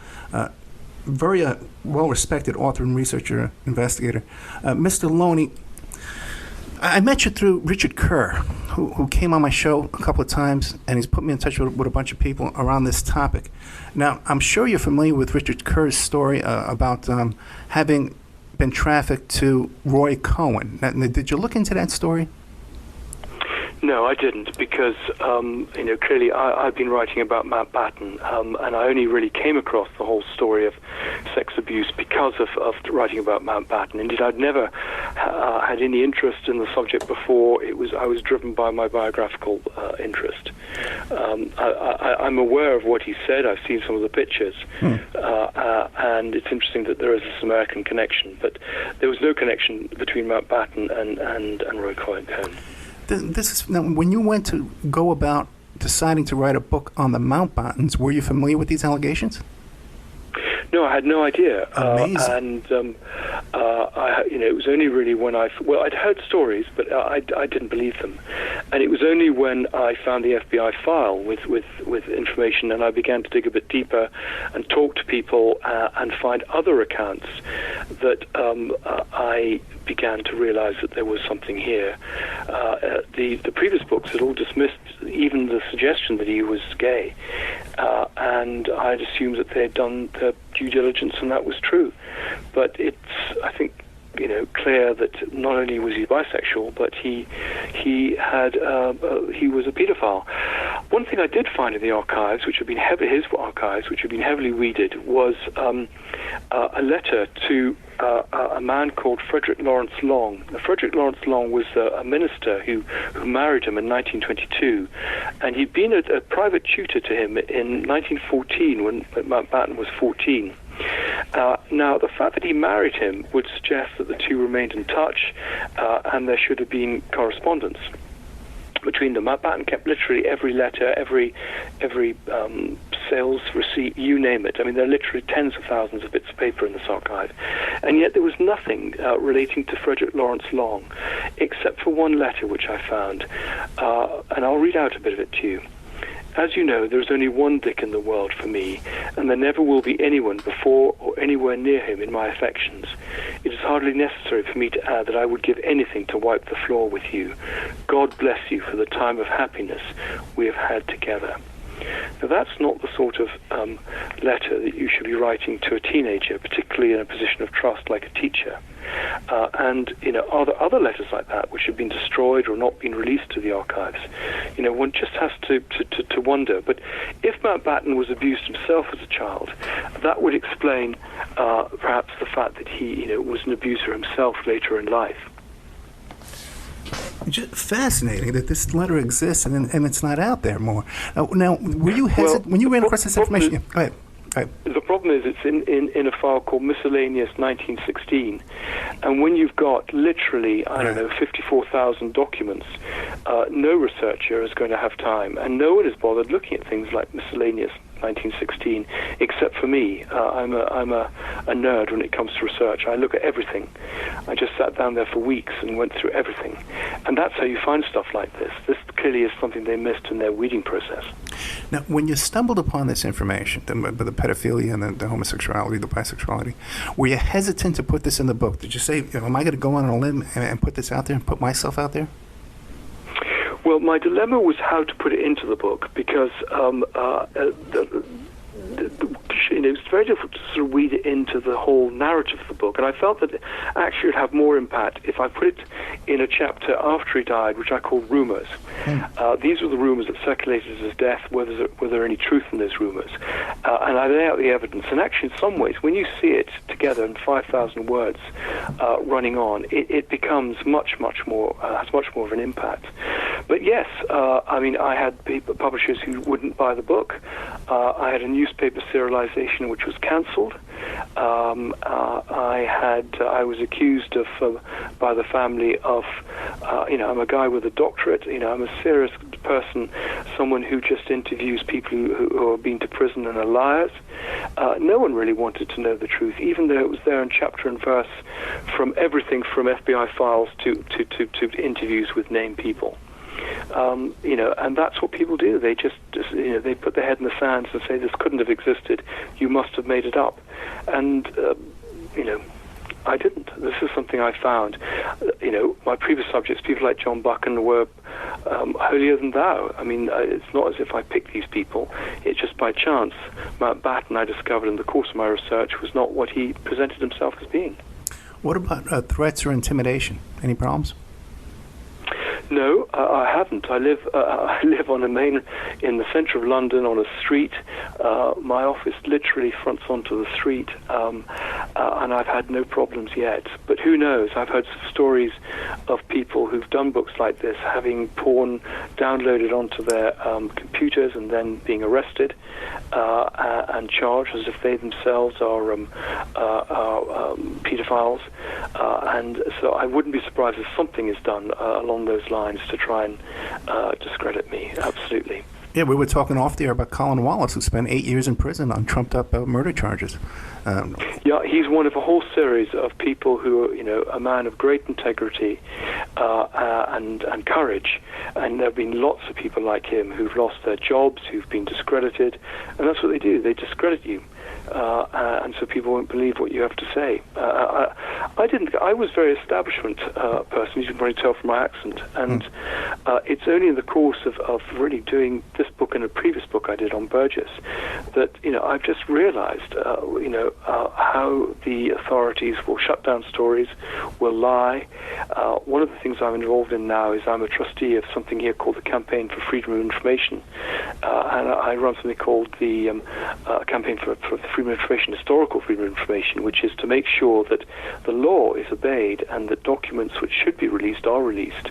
very well-respected author and researcher, investigator. Mr. Lownie, I met you through Richard Kerr, who came on my show a couple of times, and he's put me in touch with a bunch of people around this topic. Now, I'm sure you're familiar with Richard Kerr's story about having been trafficked to Roy Cohn. Now, did you look into that story? No, I didn't, because clearly I've been writing about Mountbatten, and I only really came across the whole story of sex abuse because of writing about Mountbatten. Indeed, I'd never had any interest in the subject before. I was driven by my biographical interest. I'm aware of what he said. I've seen some of the pictures, and it's interesting that there is this American connection, but there was no connection between Mountbatten and Roy Cohn. Now, when you went to go about deciding to write a book on the Mountbattens, were you familiar with these allegations? No, I had no idea. Amazing. It was only really when I'd heard stories, but I didn't believe them. And it was only when I found the FBI file with information, and I began to dig a bit deeper and talk to people and find other accounts that I began to realize that there was something here. The previous books had all dismissed even the suggestion that he was gay, and I'd assumed that they had done their due diligence and that was true. But it's, I think, clear that not only was he bisexual, but he was a pedophile. One thing I did find in the archives, which had been his archives, which had been heavily weeded, was a letter to a man called Frederick Lawrence Long. Now, Frederick Lawrence Long was a minister who married him in 1922, and he'd been a private tutor to him in 1914 when Mountbatten was 14. Now, the fact that he married him would suggest that the two remained in touch, and there should have been correspondence between them. Mountbatten kept literally every letter, every sales receipt, you name it. I mean, there are literally tens of thousands of bits of paper in this archive. And yet there was nothing relating to Frederick Lawrence Long, except for one letter which I found. And I'll read out a bit of it to you. As you know, there is only one Dick in the world for me, and there never will be anyone before or anywhere near him in my affections. It is hardly necessary for me to add that I would give anything to wipe the floor with you. God bless you for the time of happiness we have had together. Now, that's not the sort of letter that you should be writing to a teenager, particularly in a position of trust like a teacher. And are there other letters like that which have been destroyed or not been released to the archives? One just has to wonder. But if Mountbatten was abused himself as a child, that would explain perhaps the fact that he was an abuser himself later in life. Just fascinating that this letter exists and it's not out there more. Now, were you hesitant when you ran across this information? Go ahead. The problem is it's in a file called Miscellaneous 1916, and when you've got literally, 54,000 documents, no researcher is going to have time, and no one is bothered looking at things like Miscellaneous 1916, except for me. I'm a nerd when it comes to research. I look at everything. I just sat down there for weeks and went through everything. And that's how you find stuff like this. This clearly is something they missed in their weeding process. Now, when you stumbled upon this information, the pedophilia and the homosexuality, the bisexuality, were you hesitant to put this in the book? Did you say, am I going to go on a limb and put this out there and put myself out there? Well, my dilemma was how to put it into the book, because it's very difficult to sort of weed it into the whole narrative of the book, and I felt that actually it would have more impact if I put it in a chapter after he died, which I called Rumors. These were the rumors that circulated at his death, were there any truth in those rumors? And I lay out the evidence, and actually in some ways, when you see it together in 5,000 words running on, it becomes much more, has much more of an impact. But yes, I had publishers who wouldn't buy the book. I had a newspaper serialization which was cancelled. I was accused of by the family of, I'm a guy with a doctorate. I'm a serious person, someone who just interviews people who have been to prison and are liars. No one really wanted to know the truth, even though it was there in chapter and verse, from everything from FBI files to interviews with named people. And that's what people do. They just they put their head in the sand and say, this couldn't have existed. You must have made it up. And, I didn't. This is something I found. My previous subjects, people like John Buchan, were holier than thou. I mean, it's not as if I picked these people. It's just by chance. Mountbatten, I discovered in the course of my research, was not what he presented himself as being. What about threats or intimidation? Any problems? No, I haven't. I live on a main in the centre of London on a street. My office literally fronts onto the street, and I've had no problems yet. But who knows? I've heard stories of people who've done books like this having porn downloaded onto their computers and then being arrested and charged as if they themselves are paedophiles. And so I wouldn't be surprised if something is done along those lines to try and discredit me. Absolutely. Yeah, we were talking off the air about Colin Wallace, who spent 8 years in prison on trumped-up murder charges. Yeah, he's one of a whole series of people who are, a man of great integrity and courage. And there have been lots of people like him who've lost their jobs, who've been discredited, and that's what they do. They discredit you. And so people won't believe what you have to say. I was a very establishment person, you can probably tell from my accent, and it's only in the course of really doing this book and a previous book I did on Burgess that, I've just realized, how the authorities will shut down stories, will lie. One of the things I'm involved in now is I'm a trustee of something here called the Campaign for Freedom of Information, and I run something called the Campaign for Freedom of Information, Historical Freedom of Information, which is to make sure that the law is obeyed and that documents which should be released are released.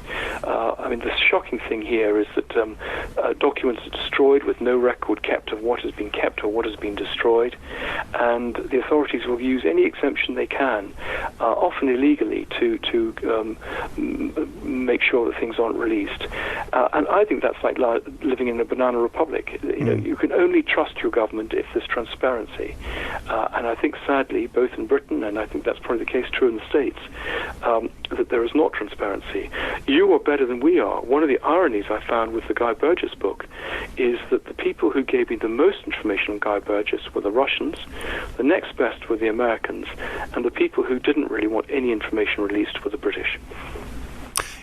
The shocking thing here is that documents are destroyed with no record kept of what has been kept or what has been destroyed, and the authorities will use any exemption they can, often illegally, to make sure that things aren't released. And I think that's like living in a banana republic. You can only trust your government if there's transparency. And I think, sadly, both in Britain, and I think that's probably the case true in the States, that there is not transparency. You are better than we are. One of the ironies I found with the Guy Burgess book is that the people who gave me the most information on Guy Burgess were the Russians, the next best were the Americans, and the people who didn't really want any information released were the British.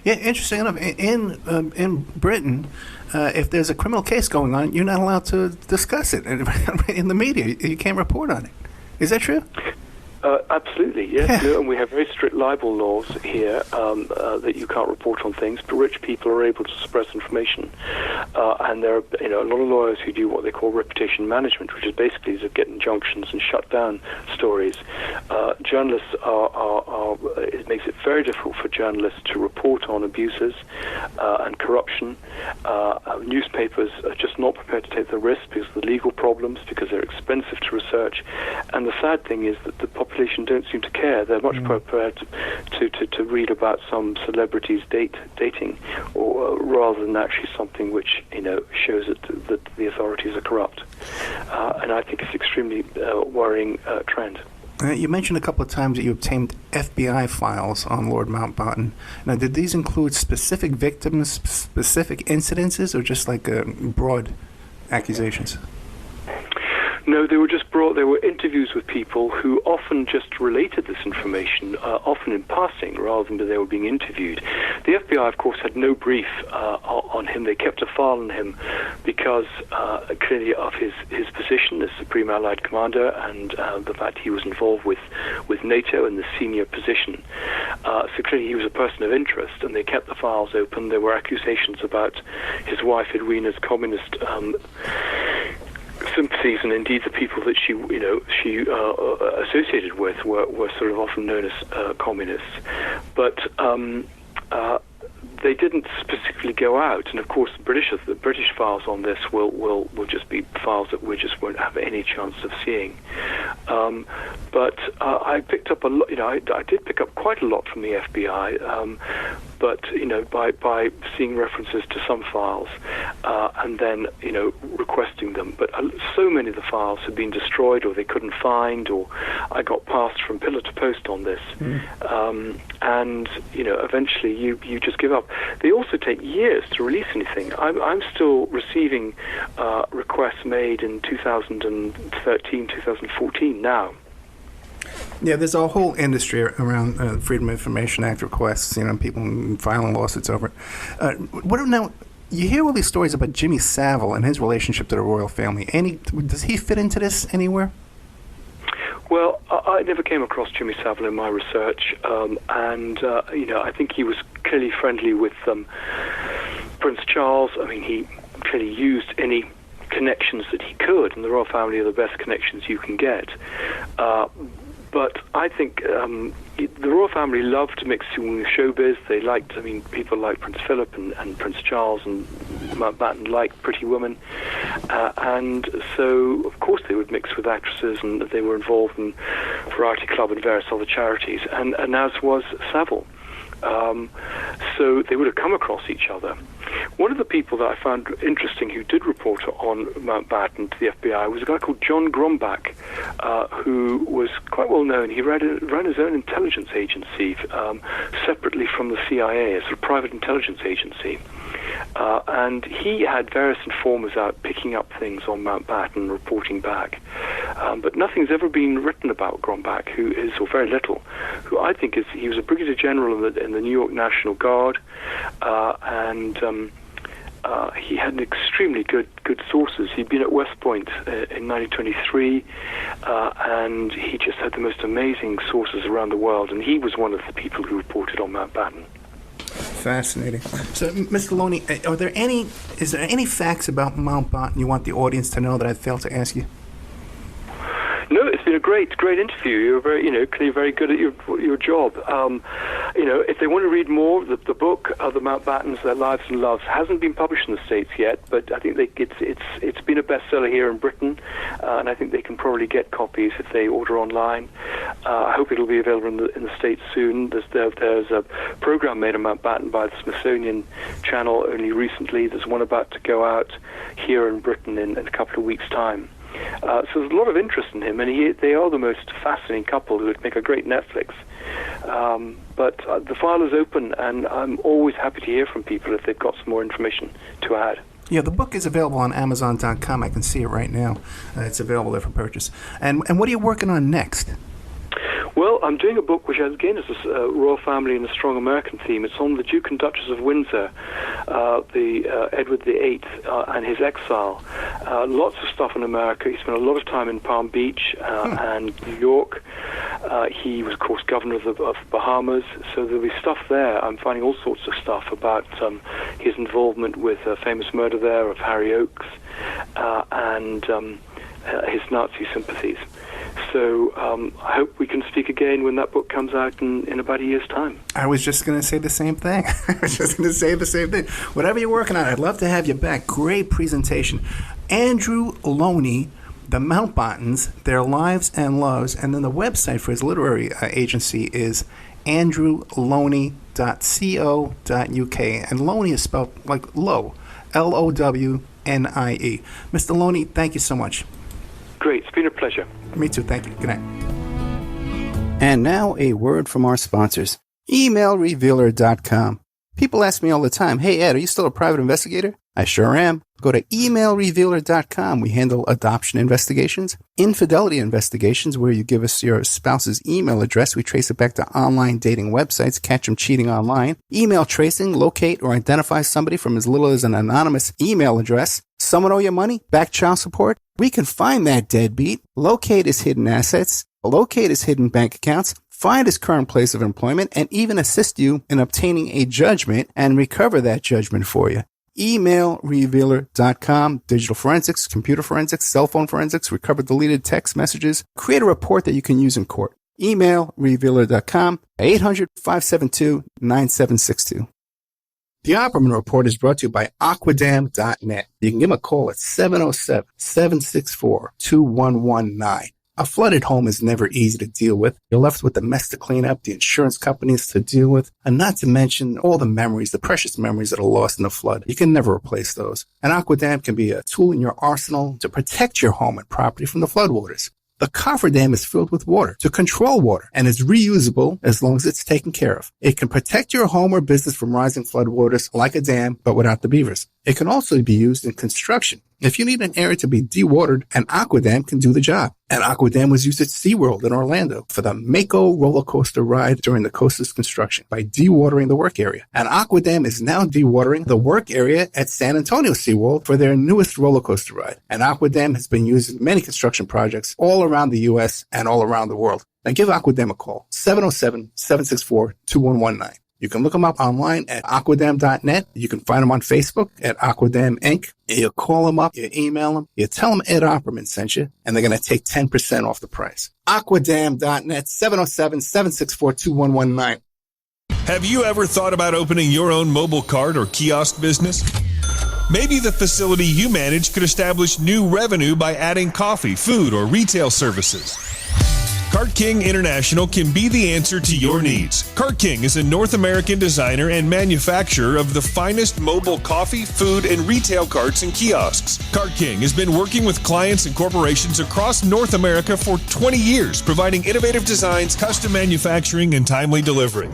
Yeah, interesting enough. In Britain, if there's a criminal case going on, you're not allowed to discuss it in the media. You can't report on it. Is that true? Absolutely, yes. No, and we have very strict libel laws here that you can't report on things, but rich people are able to suppress information. And there are a lot of lawyers who do what they call reputation management, which is basically to get injunctions and shut down stories. Journalists it makes it very difficult for journalists to report on abuses and corruption. Newspapers are just not prepared to take the risk because of the legal problems, because they're expensive to research. And the sad thing is that the population don't seem to care. They're much prepared to read about some celebrities dating, or rather than actually something which shows that the authorities are corrupt. And I think it's an extremely worrying trend. You mentioned a couple of times that you obtained FBI files on Lord Mountbatten. Now, did these include specific victims, specific incidences, or just like broad accusations? No, they were just there were interviews with people who often just related this information, often in passing, rather than that they were being interviewed. The FBI, of course, had no brief on him. They kept a file on him because clearly of his position as Supreme Allied Commander and the fact he was involved with NATO in the senior position. So clearly he was a person of interest, and they kept the files open. There were accusations about his wife Edwina's communist sympathies, and indeed the people that she associated with were sort of often known as communists. But they didn't specifically go out, and of course the British files on this will just be files that we just won't have any chance of seeing. But I picked up a lot. I did pick up quite a lot from the FBI. But by seeing references to some files and then requesting them. But so many of the files had been destroyed, or they couldn't find, or I got passed from pillar to post on this. And eventually you just give up. They also take years to release anything. I'm still receiving requests made in 2013, 2014 now. Yeah, there's a whole industry around Freedom of Information Act requests, people filing lawsuits over it. Now, you hear all these stories about Jimmy Savile and his relationship to the royal family. Does he fit into this anywhere? Well, I never came across Jimmy Savile in my research, and I think he was clearly friendly with Prince Charles. I mean, he clearly used any connections that he could, and the royal family are the best connections you can get. But I think the royal family loved mixing with showbiz. They liked, people like Prince Philip and Prince Charles and Mountbatten liked pretty women. And so, of course, they would mix with actresses, and they were involved in Variety Club and various other charities, and as was Savile. So they would have come across each other. One of the people that I found interesting who did report on Mountbatten to the FBI was a guy called John Grombach, who was quite well known. He ran his own intelligence agency separately from the CIA, as a private intelligence agency. And he had various informers out picking up things on Mountbatten, reporting back. But nothing's ever been written about Grombach, who is, or very little, who I think he was a brigadier general in the New York National Guard, and he had extremely good sources. He'd been at West Point in 1923, and he just had the most amazing sources around the world, and he was one of the people who reported on Mountbatten. Fascinating. So, Mr. Lownie, is there any facts about Mountbatten you want the audience to know that I failed to ask you? No, it's been a great interview. You're clearly very good at your job. If they want to read more, the book, The Mountbattens, Their Lives and Loves, hasn't been published in the States yet, but I think it's been a bestseller here in Britain, and I think they can probably get copies if they order online. I hope it'll be available in the States soon. There's a program made on Mountbatten by the Smithsonian Channel only recently. There's one about to go out here in Britain in a couple of weeks' time. So there's a lot of interest in him, and they are the most fascinating couple who would make a great Netflix. But the file is open, and I'm always happy to hear from people if they've got some more information to add. Yeah, the book is available on Amazon.com. I can see it right now. It's available there for purchase. And what are you working on next? Well, I'm doing a book which, again, is a royal family and a strong American theme. It's on the Duke and Duchess of Windsor, Edward VIII, and his exile. Lots of stuff in America. He spent a lot of time in Palm Beach and New York. He was, of course, governor of the Bahamas, so there'll be stuff there. I'm finding all sorts of stuff about his involvement with a famous murder there of Harry Oakes and his Nazi sympathies. So I hope we can speak again when that book comes out in about a year's time. I was just going to say the same thing. Whatever you're working on, I'd love to have you back. Great presentation. Andrew Lownie, The Mountbattens, Their Lives and Loves, and then the website for his literary agency is andrewlownie.co.uk. And Lownie is spelled like low, Lownie. Mr. Lownie, thank you so much. Great. It's been a pleasure. Me too. Thank you. Good night. And now a word from our sponsors, emailrevealer.com. People ask me all the time, hey, Ed, are you still a private investigator? I sure am. Go to emailrevealer.com. We handle adoption investigations, infidelity investigations, where you give us your spouse's email address. We trace it back to online dating websites, catch them cheating online, email tracing, locate or identify somebody from as little as an anonymous email address. Someone owe you money? Back child support? We can find that deadbeat, locate his hidden assets, locate his hidden bank accounts, find his current place of employment, and even assist you in obtaining a judgment and recover that judgment for you. Emailrevealer.com, digital forensics, computer forensics, cell phone forensics, recover deleted text messages, create a report that you can use in court. Emailrevealer.com, 800-572-9762. The Opperman Report is brought to you by Aquadam.net. You can give them a call at 707-764-2119. A flooded home is never easy to deal with. You're left with the mess to clean up, the insurance companies to deal with, and not to mention all the memories, the precious memories that are lost in the flood. You can never replace those. And Aquadam can be a tool in your arsenal to protect your home and property from the floodwaters. The cofferdam is filled with water to control water and is reusable as long as it's taken care of. It can protect your home or business from rising floodwaters like a dam, but without the beavers. It can also be used in construction If you need an area to be dewatered, an Aquadam can do the job. An Aquadam was used at SeaWorld in Orlando for the Mako roller coaster ride during the coaster's construction by dewatering the work area. An Aquadam is now dewatering the work area at San Antonio SeaWorld for their newest roller coaster ride. An Aquadam has been used in many construction projects all around the U.S. and all around the world. Now give Aquadam a call, 707-764-2119. You can look them up online at aquadam.net. You can find them on Facebook at Aquadam Inc. You call them up, you email them, you tell them Ed Opperman sent you, and they're going to take 10% off the price. Aquadam.net, 707-764-2119. Have you ever thought about opening your own mobile cart or kiosk business? Maybe the facility you manage could establish new revenue by adding coffee, food, or retail services. Cart King International can be the answer to your needs. Cart King is a North American designer and manufacturer of the finest mobile coffee, food, and retail carts and kiosks. Cart King has been working with clients and corporations across North America for 20 years, providing innovative designs, custom manufacturing, and timely delivery.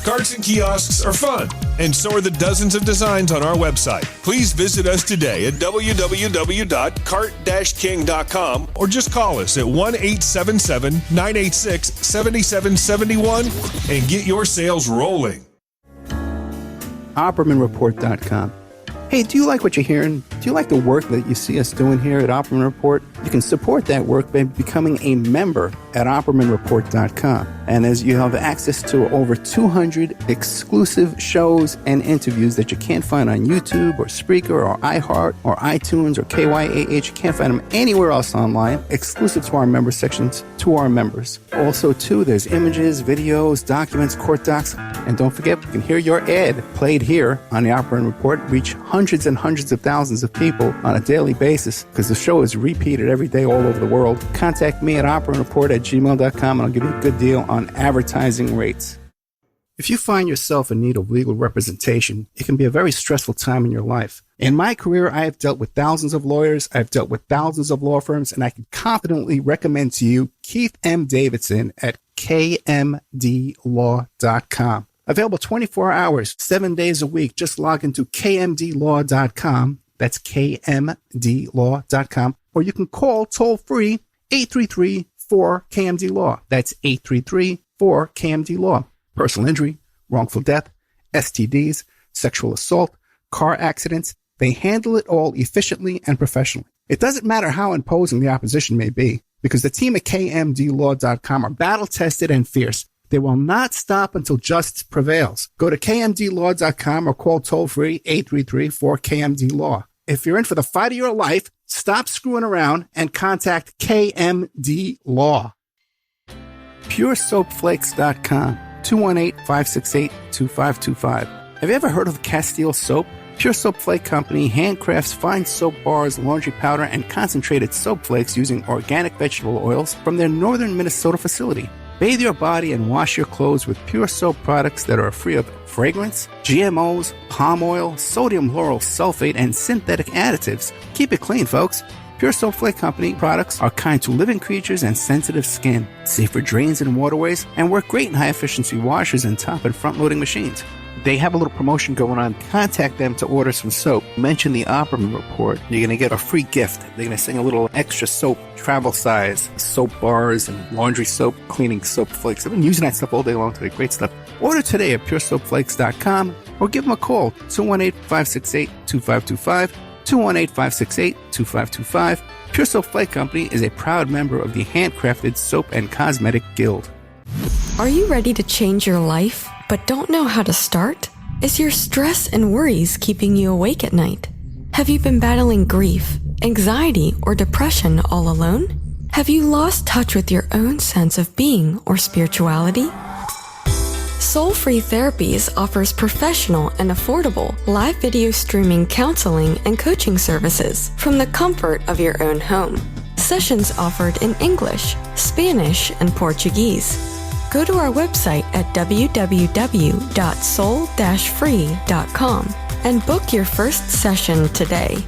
Carts and kiosks are fun, and so are the dozens of designs on our website. Please visit us today at www.cart-king.com or just call us at 1-877-986-7771 and get your sales rolling. OppermanReport.com. Hey, do you like what you're hearing? Do you like the work that you see us doing here at Opperman Report? You can support that work by becoming a member at OppermanReport.com. And as you have access to over 200 exclusive shows and interviews that you can't find on YouTube or Spreaker or iHeart or iTunes or KYAH. You can't find them anywhere else online, exclusive to our member sections, to our members. Also, too, there's images, videos, documents, court docs. And don't forget, you can hear your ad played here on the Opperman Report, reach hundreds and hundreds of thousands of people on a daily basis because the show is repeated every day all over the world. Contact me at oppermanreport@gmail.com and I'll give you a good deal on advertising rates. If you find yourself in need of legal representation, it can be a very stressful time in your life. In my career, I have dealt with thousands of lawyers, I've dealt with thousands of law firms, and I can confidently recommend to you Keith M. Davidson at kmdlaw.com. Available 24 hours, 7 days a week. Just log into kmdlaw.com. That's kmdlaw.com. Or you can call toll-free 833-4KMD-LAW. That's 833-4KMD-LAW. Personal injury, wrongful death, STDs, sexual assault, car accidents. They handle it all efficiently and professionally. It doesn't matter how imposing the opposition may be, because the team at kmdlaw.com are battle-tested and fierce. They will not stop until justice prevails. Go to kmdlaw.com or call toll-free 833-4KMD-LAW. If you're in for the fight of your life, stop screwing around and contact KMD Law. PureSoapFlakes.com, 218-568-2525. Have you ever heard of Castile Soap? Pure Soap Flake Company handcrafts fine soap bars, laundry powder, and concentrated soap flakes using organic vegetable oils from their northern Minnesota facility. Bathe your body and wash your clothes with pure soap products that are free of fragrance, GMOs, palm oil, sodium lauryl sulfate, and synthetic additives. Keep it clean, folks. Pure Soap Flake Company products are kind to living creatures and sensitive skin, safe for drains and waterways, and work great in high-efficiency washers and top and front-loading machines. They have a little promotion going on. Contact them to order some soap. Mention the Opperman Report. You're going to get a free gift. They're going to send a little extra soap, travel size, soap bars and laundry soap, cleaning soap flakes. I've been using that stuff all day long today. Great stuff. Order today at puresoapflakes.com or give them a call, 218-568-2525, 218-568-2525. Pure Soap Flake Company is a proud member of the Handcrafted Soap and Cosmetic Guild. Are you ready to change your life, but don't know how to start? Is your stress and worries keeping you awake at night? Have you been battling grief, anxiety, or depression all alone? Have you lost touch with your own sense of being or spirituality? Soul Free Therapies offers professional and affordable live video streaming counseling and coaching services from the comfort of your own home. Sessions offered in English, Spanish, and Portuguese. Go to our website at www.soul-free.com and book your first session today.